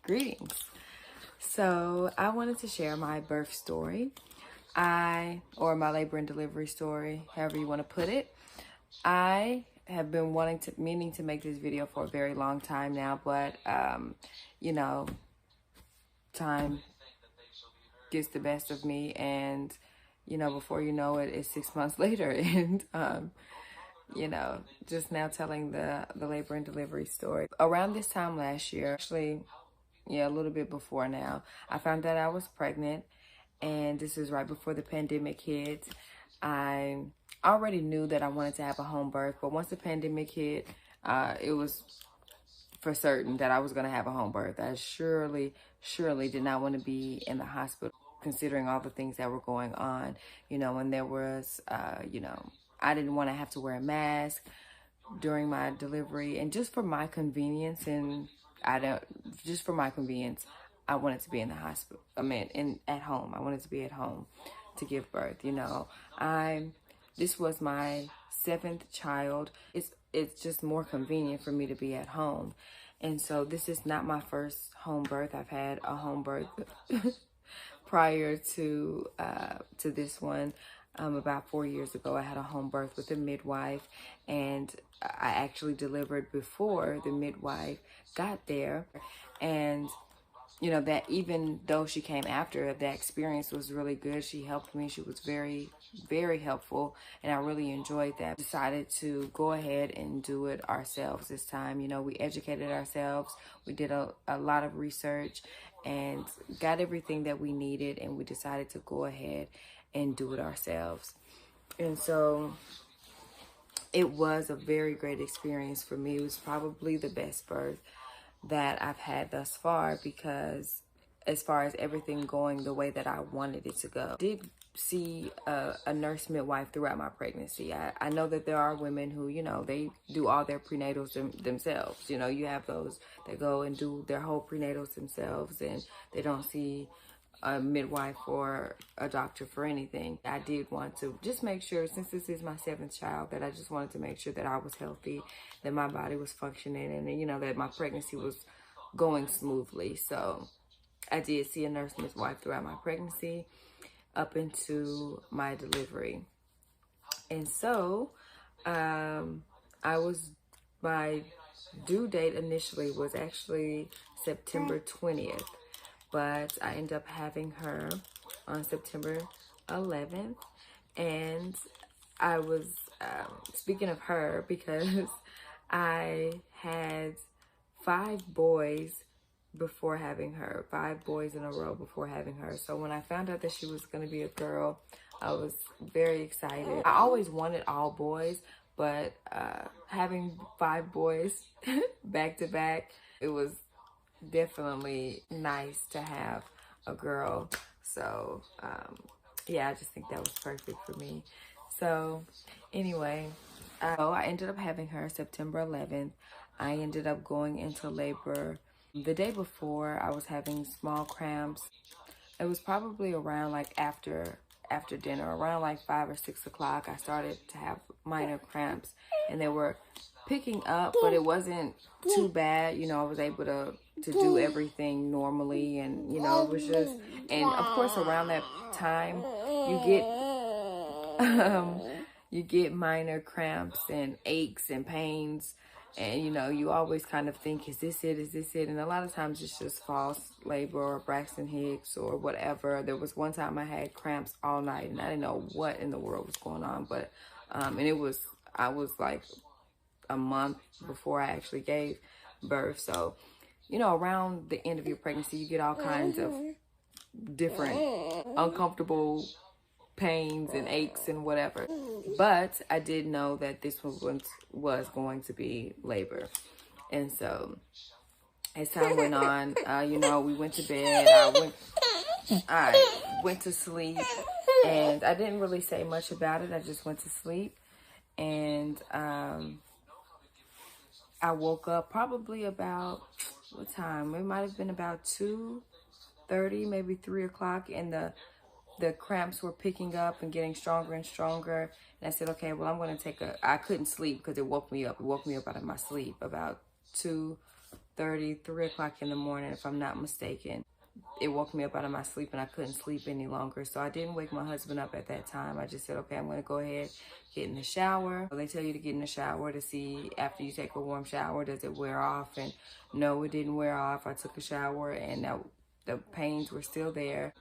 Greetings. So I wanted to share my birth story. Or my labor and delivery story, however you want to put it. I have been meaning to make this video for a very long time now, but you know, time gets the best of me, and before you know it, it's 6 months later, and just now telling the labor and delivery story. Around this time last year, actually, yeah, a little bit before now, I found out I was pregnant, and this is right before the pandemic hit. I already knew that I wanted to have a home birth, but once the pandemic hit, it was for certain that I was going to have a home birth. I surely did not want to be in the hospital, considering all the things that were going on, when there was, I didn't want to have to wear a mask during my delivery, and just for my convenience, I wanted to be in the hospital. At home. I wanted to be at home to give birth. This was my 7th child. It's just more convenient for me to be at home. And so this is not my first home birth. I've had a home birth prior to this one. About 4 years ago, I had a home birth with a midwife, and I actually delivered before the midwife got there. And that even though she came after, the experience was really good. She helped me. She was very, very helpful, and I really enjoyed that. Decided to go ahead and do it ourselves this time. We educated ourselves. We did a lot of research and got everything that we needed, and we decided to go ahead and do it ourselves. And so it was a very great experience for me. It was probably the best birth that I've had thus far, because as far as everything going the way that I wanted it to go. I did see a nurse midwife throughout my pregnancy. I know that there are women who, they do all their prenatals themselves. You have those that go and do their whole prenatals themselves, and they don't see a midwife or a doctor for anything. I did want to just make sure, since this is my 7th child, that I just wanted to make sure that I was healthy, that my body was functioning, and that my pregnancy was going smoothly. So I did see a nurse midwife throughout my pregnancy up into my delivery. And so my due date initially was actually September 20th. But I ended up having her on September 11th. And I was, speaking of her, because I had 5 boys before having her, 5 boys in a row before having her. So when I found out that she was going to be a girl, I was very excited. I always wanted all boys, but having 5 boys back to back, it was definitely nice to have a girl. So yeah, I just think that was perfect for me. So anyway, I ended up having her September 11th. I ended up going into labor the day before. I was having small cramps. It was probably around like after dinner, around like 5 or 6 o'clock. I started to have minor cramps, and they were picking up, but it wasn't too bad. I was able to do everything normally, and it was just, and of course around that time you get minor cramps and aches and pains, and you always kind of think, is this it? And a lot of times it's just false labor or Braxton Hicks or whatever. There was one time I had cramps all night, and I didn't know what in the world was going on, but and I was like a month before I actually gave birth. So around the end of your pregnancy, you get all kinds of different uncomfortable pains and aches and whatever. But I did know that this was going to be labor. And so as time went on, we went to bed. I went to sleep, and I didn't really say much about it. I just went to sleep, and I woke up probably about, what time? It might have been about 2:30, maybe 3 o'clock, and the cramps were picking up and getting stronger and stronger. And I said, okay, well, I'm going to I couldn't sleep because it woke me up. It woke me up out of my sleep about 2, 2:30, 3 o'clock in the morning, if I'm not mistaken. It woke me up out of my sleep and I couldn't sleep any longer. So I didn't wake my husband up at that time. I just said, okay, I'm going to go ahead, get in the shower. They tell you to get in the shower to see after you take a warm shower, does it wear off? And no, it didn't wear off. I took a shower and the pains were still there.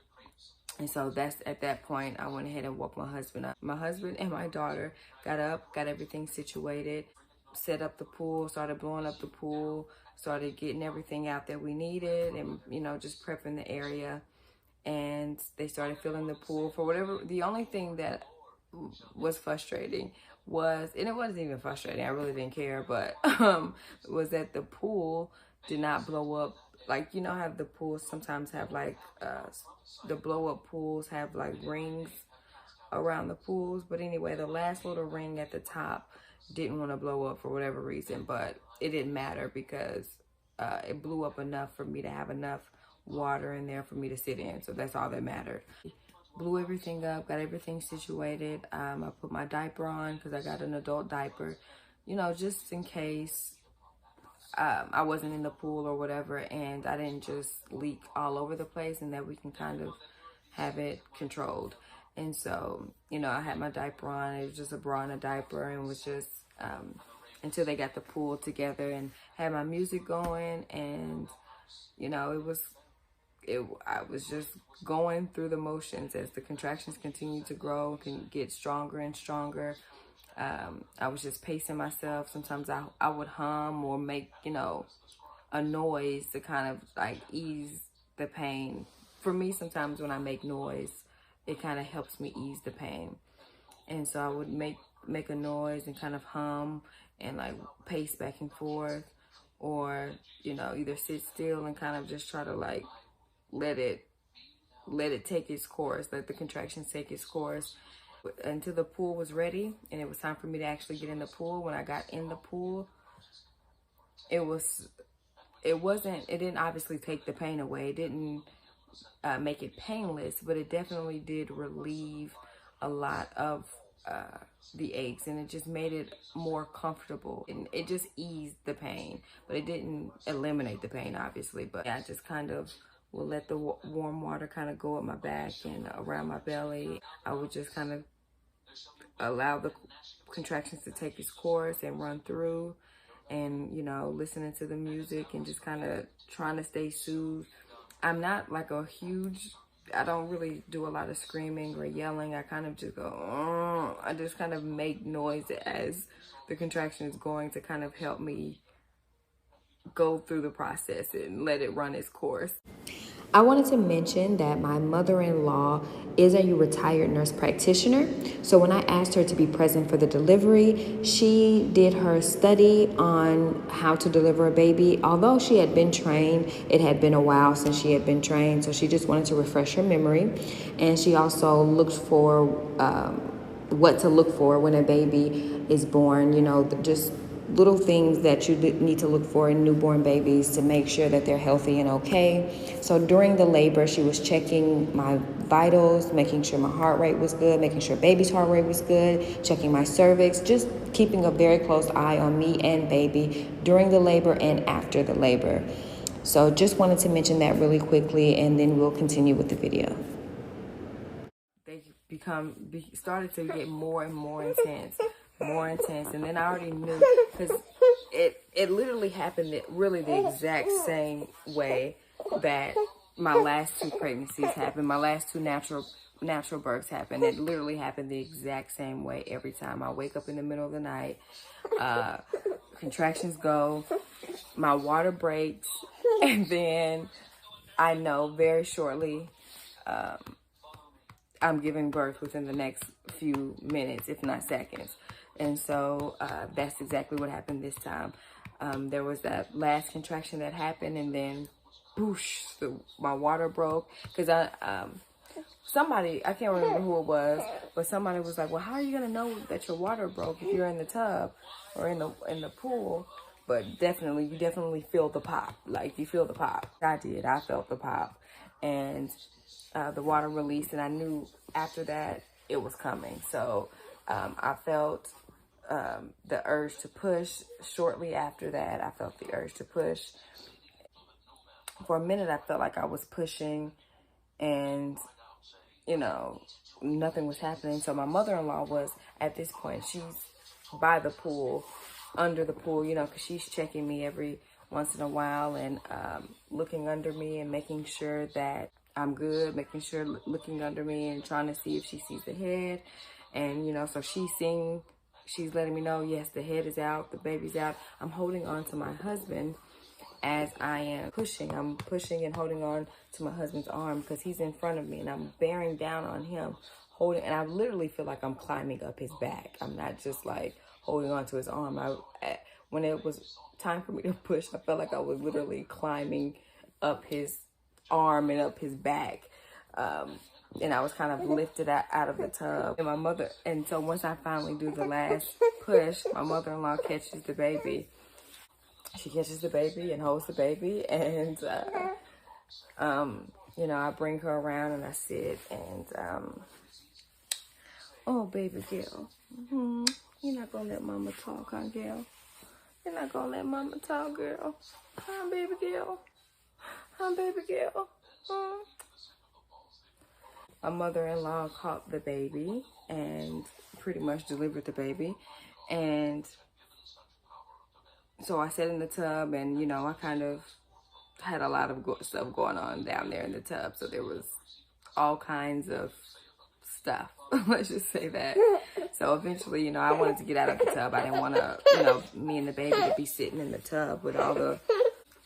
And so that's at that point, I went ahead and woke my husband up. My husband and my daughter got up, got everything situated, set up the pool, started blowing up the pool, started getting everything out that we needed and, you know, just prepping the area. And they started filling the pool for whatever. The only thing that was frustrating was, and it wasn't even frustrating, I really didn't care, but was that the pool did not blow up. Like, you know how the pools sometimes have like, the blow up pools have like rings around the pools. But anyway, the last little ring at the top didn't want to blow up for whatever reason, but it didn't matter because it blew up enough for me to have enough water in there for me to sit in. So that's all that mattered. Blew everything up, got everything situated. I put my diaper on because I got an adult diaper, you know, just in case I wasn't in the pool or whatever, and I didn't just leak all over the place, and that we can kind of have it controlled. And so, you know, I had my diaper on. It was just a bra and a diaper, and was just until they got the pool together, and had my music going. And, you know, I was just going through the motions as the contractions continued to grow, can get stronger and stronger. I was just pacing myself. Sometimes I would hum or make, you know, a noise to kind of like ease the pain. For me, sometimes when I make noise, it kind of helps me ease the pain. And so I would make a noise and kind of hum and like pace back and forth, or, you know, either sit still and kind of just try to like let it take its course, let the contractions take its course until the pool was ready and it was time for me to actually get in the pool. When I got in the pool, it didn't obviously take the pain away. It didn't make it painless, but it definitely did relieve a lot of the aches, and it just made it more comfortable, and it just eased the pain, but it didn't eliminate the pain, obviously. But I just kind of will let the warm water kind of go up my back and around my belly. I would just kind of allow the contractions to take its course and run through, and, you know, listening to the music and just kind of trying to stay soothed. I'm not like I don't really do a lot of screaming or yelling. I kind of just go, I just kind of make noise as the contraction is going to kind of help me go through the process and let it run its course. I wanted to mention that my mother-in-law is a retired nurse practitioner. So when I asked her to be present for the delivery, she did her study on how to deliver a baby. Although she had been trained, it had been a while since she had been trained. So she just wanted to refresh her memory. And she also looked for what to look for when a baby is born, you know, just little things that you need to look for in newborn babies to make sure that they're healthy and okay. So during the labor, she was checking my vitals, making sure my heart rate was good, making sure baby's heart rate was good, checking my cervix, just keeping a very close eye on me and baby during the labor and after the labor. So just wanted to mention that really quickly, and then we'll continue with the video. They started to get more and more intense. And then I already knew, because it literally happened really the exact same way that my last two pregnancies happened. My last two natural births happened. It literally happened the exact same way every time. I wake up in the middle of the night, contractions go, my water breaks, and then I know very shortly I'm giving birth within the next few minutes, if not seconds. And so that's exactly what happened this time. There was that last contraction that happened, and then whoosh, my water broke. Because somebody, I can't remember who it was, but somebody was like, well, how are you gonna know that your water broke if you're in the tub or in the pool? But you definitely feel the pop. Like, you feel the pop. I felt the pop. And the water released, and I knew after that it was coming. So I felt the urge to push. Shortly after that, I felt the urge to push. For a minute, I felt like I was pushing and, you know, nothing was happening. So my mother-in-law was, at this point, she's by the pool, under the pool, you know, because she's checking me every once in a while and looking under me and making sure that I'm good, making sure, looking under me and trying to see if she sees the head. And, you know, so she's letting me know, yes, the head is out, the baby's out. I'm holding on to my husband as I am pushing. I'm pushing and holding on to my husband's arm because he's in front of me, and I'm bearing down on him, holding, and I literally feel like I'm climbing up his back. I'm not just like holding on to his arm. When it was time for me to push, I felt like I was literally climbing up his arm and up his back. And I was kind of lifted out of the tub. And so once I finally do the last push, my mother-in-law catches the baby. She catches the baby and holds the baby, and you know, I bring her around and I sit and oh, baby girl, you're not gonna let mama talk, huh, girl? You're not gonna let mama talk, girl? Huh, baby girl? Huh, baby girl? My mother-in-law caught the baby and pretty much delivered the baby, and so I sat in the tub, and, you know, I kind of had a lot of stuff going on down there in the tub. So there was all kinds of stuff. Let's just say that. So eventually, you know, I wanted to get out of the tub. I didn't want to, you know, me and the baby to be sitting in the tub with all the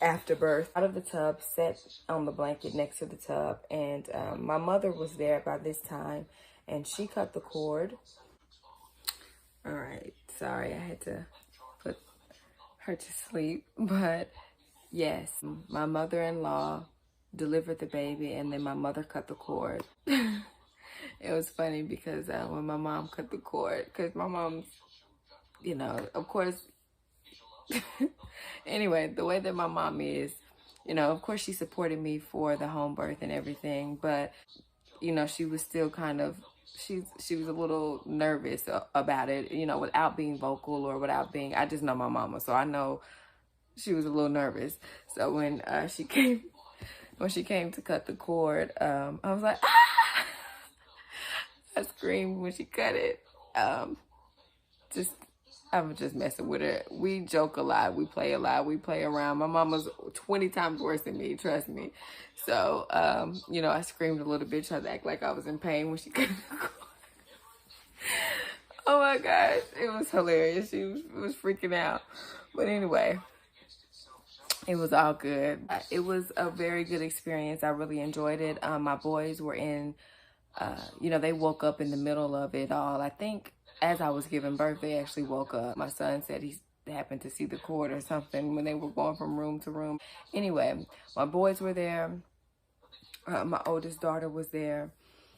afterbirth. Out of the tub, sat on the blanket next to the tub. And my mother was there by this time, and she cut the cord. All right. Sorry, I had to put her to sleep, but yes, my mother-in-law delivered the baby, and then my mother cut the cord. It was funny because when my mom cut the cord, because my mom's, you know, of course, anyway, the way that my mom is, you know, of course she supported me for the home birth and everything, but, you know, she was still kind of, she was a little nervous about it, you know, without being vocal or without being, I just know my mama, so I know she was a little nervous. So when she came to cut the cord, I was like, ah! I screamed when she cut it. I was just messing with her. We joke a lot, we play a lot, we play around. My mama's 20 times worse than me, trust me. So, you know, I screamed a little bit, tried to act like I was in pain when she cut the cord. Oh my gosh, it was hilarious. She was freaking out. But anyway, it was all good. It was a very good experience. I really enjoyed it. My boys were in, you know, they woke up in the middle of it all. I think as I was giving birth, they actually woke up. My son said he happened to see the cord or something when they were going from room to room. Anyway, my boys were there. My oldest daughter was there.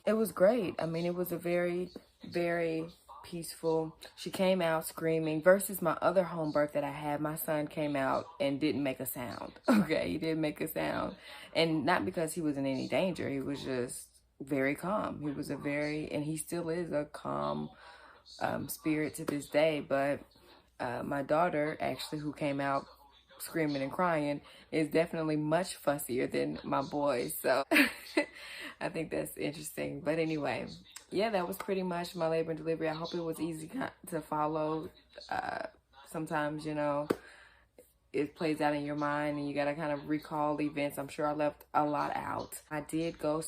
It was great. I mean, it was a very, very peaceful. She came out screaming versus my other home birth that I had. My son came out and didn't make a sound. Okay, he didn't make a sound. And not because he was in any danger. He was just very calm. He was and he still is a calm spirit to this day. But my daughter, actually, who came out screaming and crying, is definitely much fussier than my boys. So I think that's interesting. But anyway, yeah, that was pretty much my labor and delivery. I hope it was easy to follow. Sometimes, you know, it plays out in your mind and you got to kind of recall events. I'm sure I left a lot out. I did go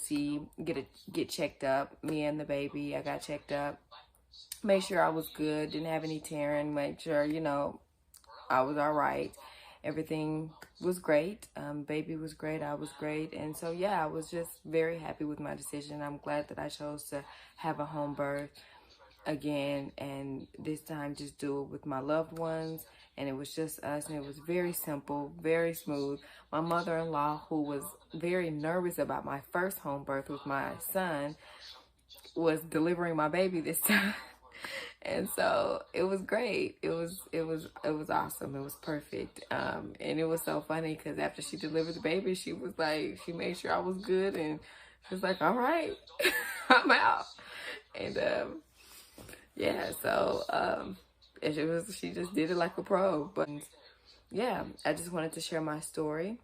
get checked up. Me and the baby, I got checked up. Made sure I was good, didn't have any tearing, made sure, you know, I was all right. Everything was great. Baby was great. I was great. And so, yeah, I was just very happy with my decision. I'm glad that I chose to have a home birth again, and this time just do it with my loved ones. And it was just us, and it was very simple, very smooth. My mother-in-law, who was very nervous about my first home birth with my son, was delivering my baby this time. And so it was great. It was awesome. It was perfect. And it was so funny because after she delivered the baby, she was like, she made sure I was good, and she was like, all right, I'm out. And yeah, so She just did it like a pro. But yeah, I just wanted to share my story,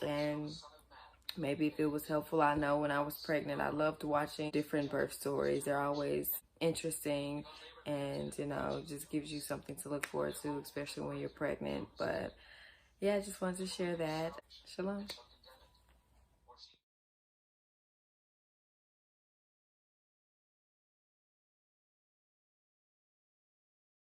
and maybe if it was helpful. I know when I was pregnant, I loved watching different birth stories. They're always interesting, and just gives you something to look forward to, especially when you're pregnant. But yeah, I just wanted to share that. Shalom.